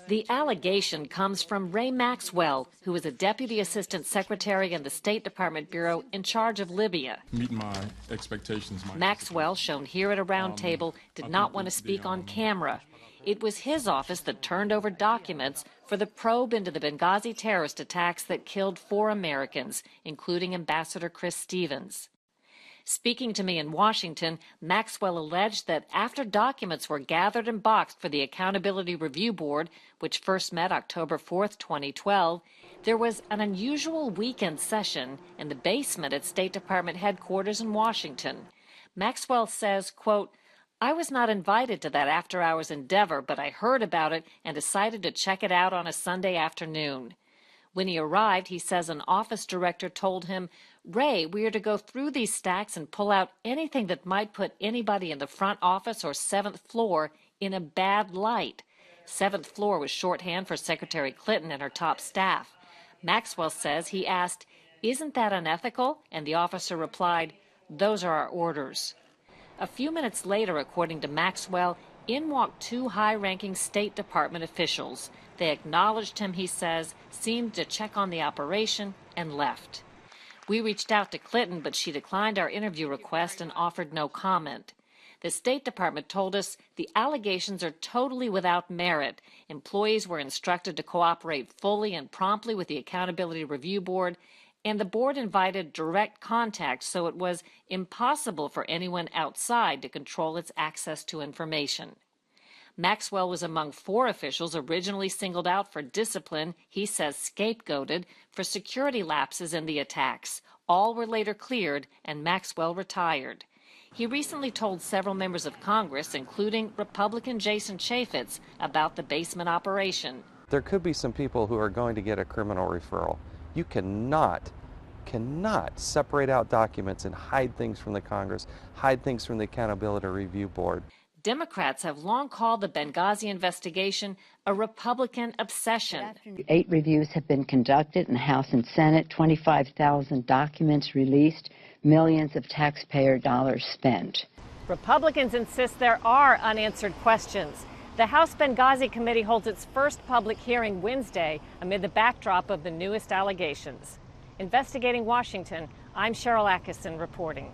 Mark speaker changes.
Speaker 1: The allegation comes from Ray Maxwell, who is a Deputy Assistant Secretary in the State Department Bureau in charge of Libya.
Speaker 2: Meet my expectations.
Speaker 1: Maxwell, shown here at a round table, did not want to speak on camera. It was his office that turned over documents for the probe into the Benghazi terrorist attacks that killed 4 Americans, including Ambassador Chris Stevens. Speaking to me in Washington, Maxwell alleged that after documents were gathered and boxed for the Accountability Review Board, which first met October 4, 2012, there was an unusual weekend session in the basement at State Department headquarters in Washington. Maxwell says, quote, "I was not invited to that after-hours endeavor, but I heard about it and decided to check it out on a Sunday afternoon." When he arrived, he says an office director told him, "Ray, we are to go through these stacks and pull out anything that might put anybody in the front office or 7th floor in a bad light." 7th floor was shorthand for Secretary Clinton and her top staff. Maxwell says he asked, "Isn't that unethical?" And the officer replied, "Those are our orders." A few minutes later, according to Maxwell, in walked 2 high-ranking State Department officials. They acknowledged him, he says, seemed to check on the operation, and left. We reached out to Clinton, but she declined our interview request and offered no comment. The State Department told us the allegations are totally without merit. Employees were instructed to cooperate fully and promptly with the Accountability Review Board, and the board invited direct contact, so it was impossible for anyone outside to control its access to information. Maxwell was among 4 officials originally singled out for discipline, he says scapegoated, for security lapses in the attacks. All were later cleared, and Maxwell retired. He recently told several members of Congress, including Republican Jason Chaffetz, about the basement operation.
Speaker 3: There could be some people who are going to get a criminal referral. You cannot separate out documents and hide things from the Congress, hide things from the Accountability Review Board.
Speaker 1: Democrats have long called the Benghazi investigation a Republican obsession.
Speaker 4: 8 reviews have been conducted in the House and Senate, 25,000 documents released, millions of taxpayer dollars spent.
Speaker 1: Republicans insist there are unanswered questions. The House Benghazi Committee holds its first public hearing Wednesday amid the backdrop of the newest allegations. Investigating Washington, I'm Cheryl Atkinson reporting.